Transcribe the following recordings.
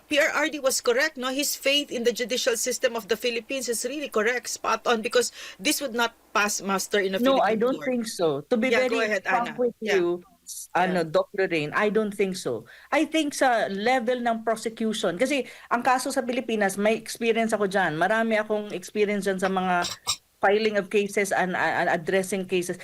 PRRD was correct, no? His faith in the judicial system of the Philippines is really correct, spot on, because this would not pass muster in a No, I Philippine don't court. think so. To be Yeah, go very ahead, frank Anna. with Yeah, you, yeah. Dr. Rain, I don't think so. I think sa level ng prosecution, kasi ang kaso sa Pilipinas, may experience ako dyan. Marami akong experience dyan sa mga filing of cases and addressing cases.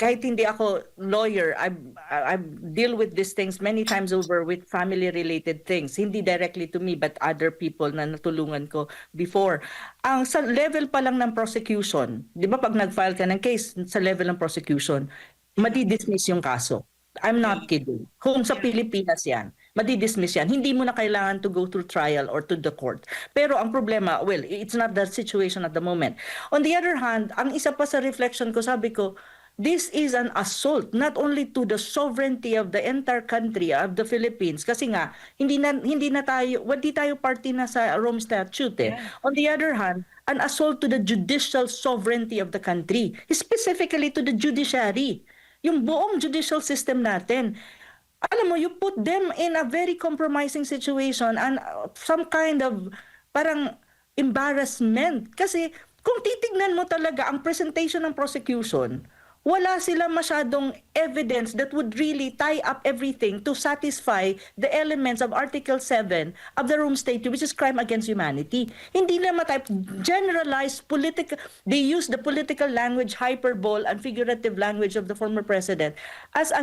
Kahit hindi ako lawyer, I deal with these things many times over with family-related things. Hindi directly to me, but other people na natulungan ko before. Ang sa level pa lang ng prosecution, di ba pag nag-file ka ng case sa level ng prosecution, madi-dismiss yung kaso. I'm Yeah. not kidding. Kung sa Pilipinas yan, madi-dismiss yan. Hindi mo na kailangan to go through trial or to the court. Pero ang problema, well, it's not the situation at the moment. On the other hand, ang isa pa sa reflection ko, sabi ko, this is an assault not only to the sovereignty of the entire country of the Philippines kasi nga hindi tayo party na sa Rome Statute eh. Yeah. On the other hand, an assault to the judicial sovereignty of the country, specifically to the judiciary. Yung buong judicial system natin. Alam mo, you put them in a very compromising situation and some kind of parang embarrassment. Kasi kung titignan mo talaga ang presentation ng prosecution, wala sila masyadong evidence that would really tie up everything to satisfy the elements of Article 7 of the Rome Statute, which is crime against humanity. Hindi na matype generalized political, they use the political language, hyperbole, and figurative language of the former president as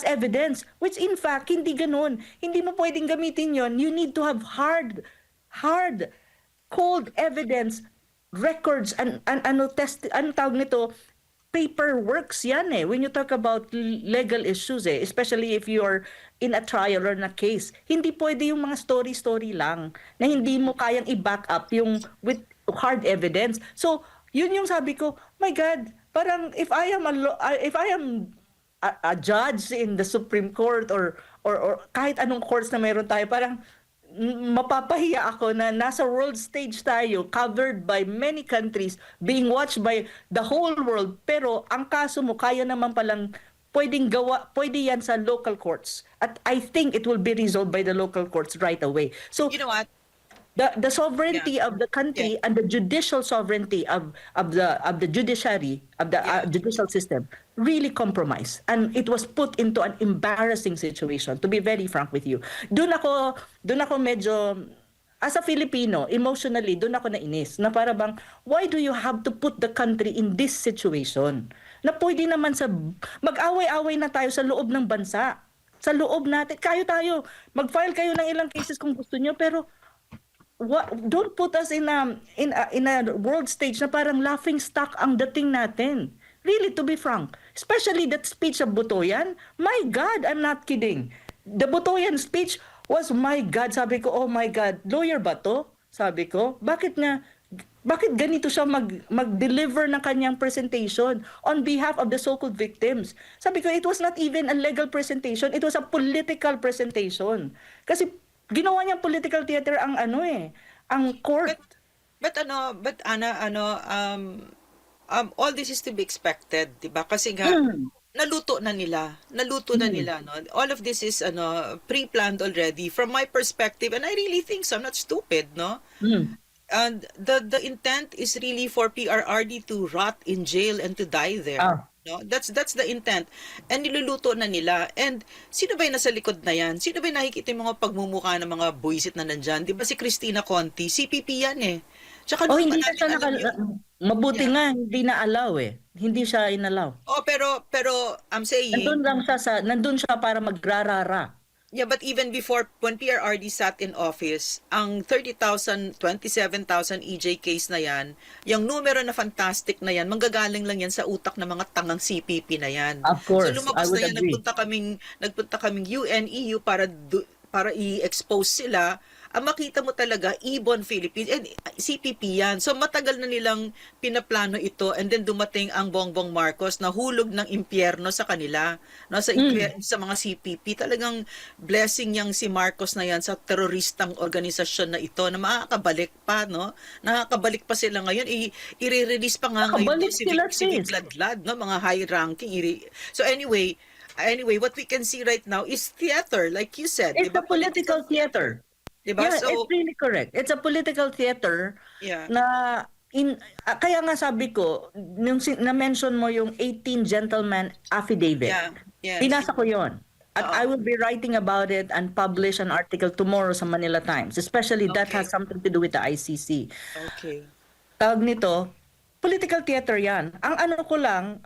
evidence, which in fact, hindi ganun. Hindi mo pwedeng gamitin yon. You need to have hard, cold evidence, records, and tawag nito, paperworks yan eh. When you talk about legal issues eh, especially if you're in a trial or in a case, hindi pwede yung mga story-story lang na hindi mo kayang i-back up yung with hard evidence. So, yun yung sabi ko, my God, parang if I am a judge in the Supreme Court or kahit anong courts na meron tayo, parang mapapahiya ako na nasa world stage tayo, covered by many countries, being watched by the whole world, pero ang kaso mo kaya naman palang pwede yan sa local courts. At I think it will be resolved by the local courts right away. So, You know what? the sovereignty of the country and the judicial sovereignty of the judiciary of the judicial system really compromised, and it was put into an embarrassing situation, to be very frank with you. Doon ako medyo as a Filipino, emotionally doon ako nainis na para bang why do you have to put the country in this situation na pwede naman sa mag-away-away na tayo sa loob ng bansa, sa loob natin tayo mag-file kayo ng ilang cases kung gusto niyo, pero don't put us in a world stage na parang laughing stock ang dating natin. Really, to be frank. Especially that speech of Butoyan. My God, I'm not kidding. The Butoyan speech was, my God, sabi ko, oh my God, lawyer ba to? Sabi ko, bakit ganito siya mag-deliver ng kanyang presentation on behalf of the so-called victims? Sabi ko, it was not even a legal presentation, it was a political presentation. Kasi ginawa niyang political theater ang ang court. But Ana, all this is to be expected, 'di ba? Kasi nga naluto na nila, no? All of this is pre-planned already from my perspective, and I really think so. I'm not stupid, no? And the intent is really for PRRD to rot in jail and to die there. No, that's the intent. And niluluto na nila. And sino ba yung nasa likod na yan? Sino ba yung nakikita yung mga pagmumukha ng mga buwisit na nandyan? Di ba si Cristina Conti? CPP yan eh. Tsaka hindi na siya mabuti nga, hindi na allow eh. Hindi siya inalaw. Oh, pero I'm saying nandun siya para magrarara. Yeah, but even before, when PRRD sat in office, ang 30,000, 27,000 EJ case na yan, yung numero na fantastic na yan, manggagaling lang yan sa utak ng mga tangang CPP na yan. Of course, so lumabas I would na yan, agree. nagpunta kaming UN, EU para i-expose sila. Ang makita mo talaga, Ibon Philippines, and CPP yan. So matagal na nilang pinaplano ito, and then dumating ang Bongbong Marcos na hulog ng impyerno sa kanila, no, sa mga CPP. Talagang blessing yang si Marcos na yan sa teroristang organisasyon na ito na makakabalik pa, no? Nakakabalik pa sila ngayon. I-release pa nga ngayon si Vic Ladlad, no? Mga high ranking. So anyway, what we can see right now is theater, like you said. It's a political theater. 'Di ba? Yeah, it's So, really correct. It's a political theater yeah. na kaya nga sabi ko, nung na-mention mo yung 18 gentleman affidavit, Yeah. Yes. binasa ko yon. At Oo. I will be writing about it and publish an article tomorrow sa Manila Times. Especially that has Okay. something to do with the ICC. Okay. Tawag nito, political theater yan. Ang ano ko lang,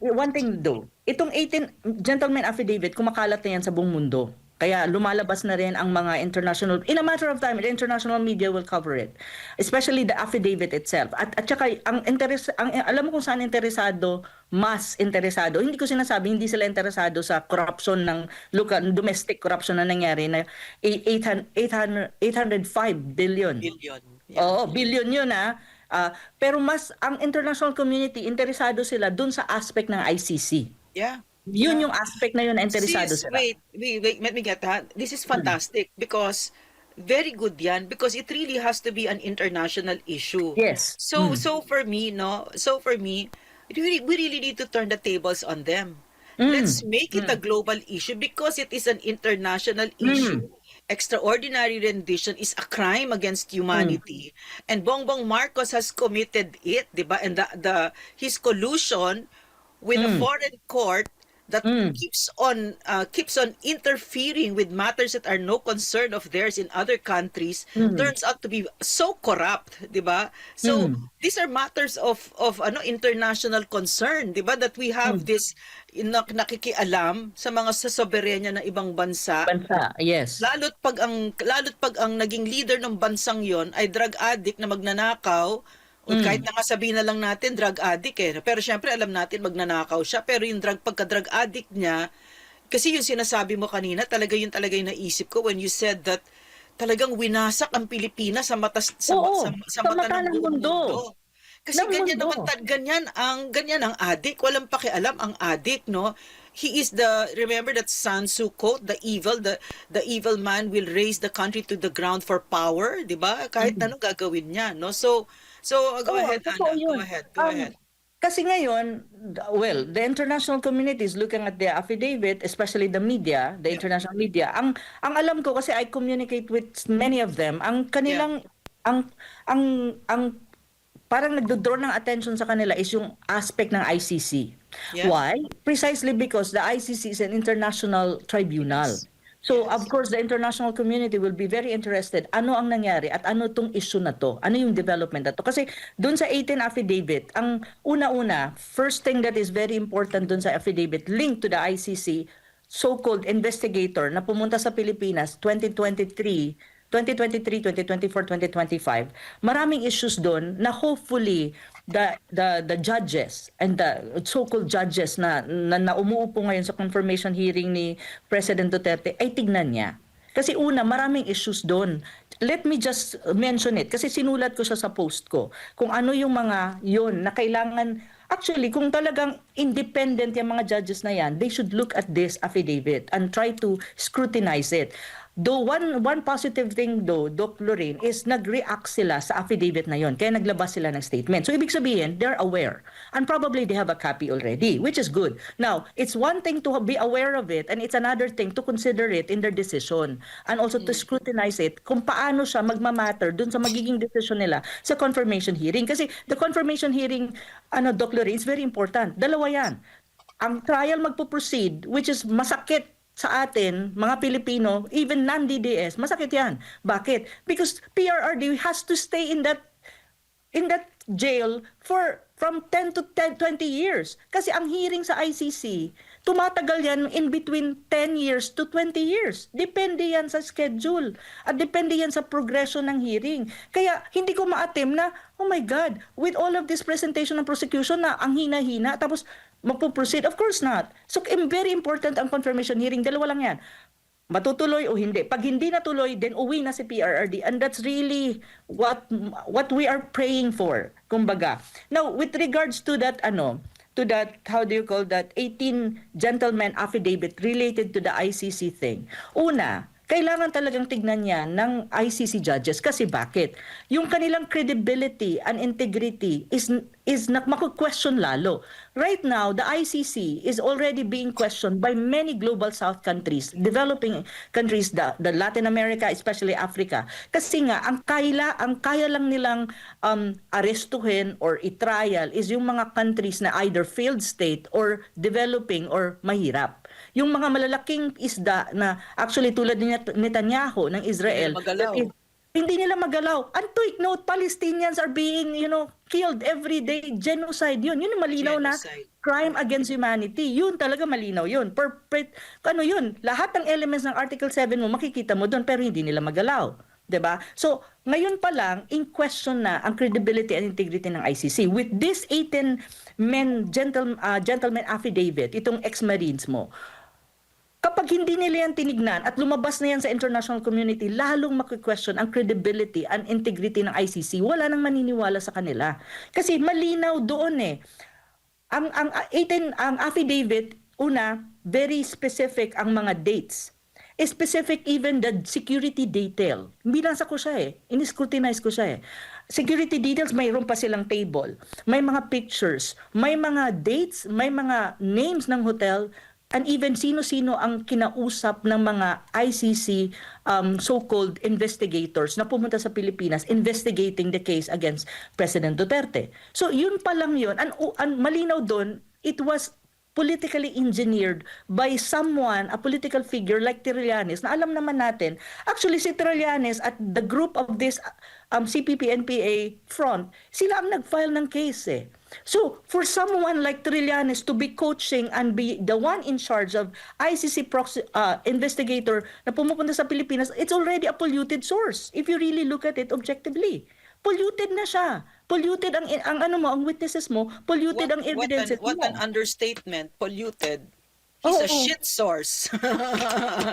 one thing though, itong 18 gentleman affidavit, kumakalat na yan sa buong mundo. Kaya lumalabas na rin ang mga international, in a matter of time, the international media will cover it. Especially the affidavit itself. At saka, alam mo kung saan interesado, mas interesado. Hindi ko sinasabi, hindi sila interesado sa corruption ng local, domestic corruption na nangyari na 805 billion. Billion. Yeah. Oo, billion yun pero mas ang international community interesado sila dun sa aspect ng ICC. Yeah. Yun yung aspect na yun na interesado Sis, sila. wait, let me get that. This is fantastic because very good yan because it really has to be an international issue. Yes. So for me, we really need to turn the tables on them. Let's make it a global issue because it is an international issue. Extraordinary rendition is a crime against humanity. And Bongbong Marcos has committed it, 'di ba? And his collusion with a foreign court that keeps on interfering with matters that are no concern of theirs in other countries turns out to be so corrupt, 'di ba? So these are matters of international concern, 'di ba, that we have this nakikialam sa mga soberenya ng ibang bansa. Yes. Lalo't pag ang naging leader ng bansang 'yon ay drug addict na magnanakaw. O kahit na nga sabihin na lang natin drug addict Pero syempre alam natin magnanakaw siya. Pero yung pagka-drug addict niya, kasi yung sinasabi mo kanina, yun talaga yung naisip ko when you said that talagang winasak ang Pilipinas sa mata ng buong mundo. Kasi ganyan ang addict. Walang pakialam ang addict, no? He is remember that Sun Tzu quote, the evil man will raise the country to the ground for power, di ba? Kahit anong gagawin niya, no? So go ahead, Ana. Go ahead. Kasi ngayon, well, the international community is looking at the affidavit, especially the media, the international media. Ang alam ko kasi I communicate with many of them, ang kanilang ang parang nagdo-draw ng attention sa kanila is yung aspect ng ICC. Yeah. Why? Precisely because the ICC is an international tribunal. So, of course, the international community will be very interested. Ano ang nangyari at ano tong issue na to? Ano yung development na to? Kasi dun sa 18 affidavit, ang una-una, first thing that is very important dun sa affidavit linked to the ICC, so-called investigator na pumunta sa Pilipinas 2023, 2024, 2025, maraming issues doon na hopefully the judges and the so-called judges na umuupo ngayon sa confirmation hearing ni President Duterte ay tignan niya. Kasi una, maraming issues doon. Let me just mention it kasi sinulat ko siya sa post ko. Kung ano yung mga yun na kailangan. Actually, kung talagang independent yung mga judges na yan, they should look at this affidavit and try to scrutinize it. Though one positive thing though, Doc Lorraine, is nag-react sila sa affidavit na yon. Kaya naglabas sila ng statement. So ibig sabihin, they're aware. And probably they have a copy already, which is good. Now, it's one thing to be aware of it and it's another thing to consider it in their decision. And also to scrutinize it kung paano siya magmamatter dun sa magiging decision nila sa confirmation hearing. Kasi the confirmation hearing, Doc Lorraine, is very important. Dalawa yan. Ang trial magpo-proceed, which is masakit sa atin, mga Pilipino, even non-DDS, masakit yan. Bakit? Because PRRD has to stay in that jail from 10 to 20 years. Kasi ang hearing sa ICC, tumatagal yan in between 10 years to 20 years. Depende yan sa schedule. At depende yan sa progression ng hearing. Kaya hindi ko ma-attempt na, oh my God, with all of this presentation ng prosecution na ang hina-hina, tapos magpo-proceed? Of course not. So, very important ang confirmation hearing. Dalawa lang yan. Matutuloy o hindi. Pag hindi natuloy, then uwi na si PRRD. And that's really what we are praying for, kumbaga. Now, with regards to that, how do you call that, 18 gentleman affidavit related to the ICC thing. Una, kailangan talagang tignan niya ng ICC judges. Kasi bakit? Yung kanilang credibility and integrity is maku-question lalo. Right now, the ICC is already being questioned by many global south countries, developing countries, the Latin America, especially Africa. Kasi nga, ang kaya lang nilang arestuhin or i-trial is yung mga countries na either failed state or developing or mahirap. Yung mga malalaking isda na actually tulad ni Netanyahu ng Israel, magalaw. hindi nila magalaw. And take note, Palestinians are being, killed every day. Genocide yun. Yun yung malinaw na Genocide. crime against humanity. Yun talaga malinaw yun. Ano yun? Lahat ng elements ng Article 7 mo, makikita mo doon, pero hindi nila magalaw. 'Di ba? So, ngayon pa lang, in question na ang credibility and integrity ng ICC. With this 18 gentleman affidavit, itong ex-Marines mo, kapag hindi nila yan tinignan at lumabas na yan sa international community, lalong maki-question ang credibility and integrity ng ICC. Wala nang maniniwala sa kanila. Kasi malinaw doon eh. Ang affidavit, una, very specific ang mga dates. Specific even the security detail. Binasa ko siya eh. In-scrutinize ko siya eh. Security details, mayroon pa silang table. May mga pictures. May mga dates. May mga names ng hotel. And even sino-sino ang kinausap ng mga ICC so-called investigators na pumunta sa Pilipinas investigating the case against President Duterte. So yun pa lang yun. And malinaw doon, it was politically engineered by someone, a political figure like Trillanes, na alam naman natin, actually si Trillanes at the group of this CPP-NPA front, sila ang nag-file ng case eh. So, for someone like Trillanes to be coaching and be the one in charge of ICC investigator na pumupunta sa Pilipinas, it's already a polluted source if you really look at it objectively. Polluted na siya. Polluted ang witnesses mo, polluted ang evidences mo. What an understatement, polluted. He's a shit source.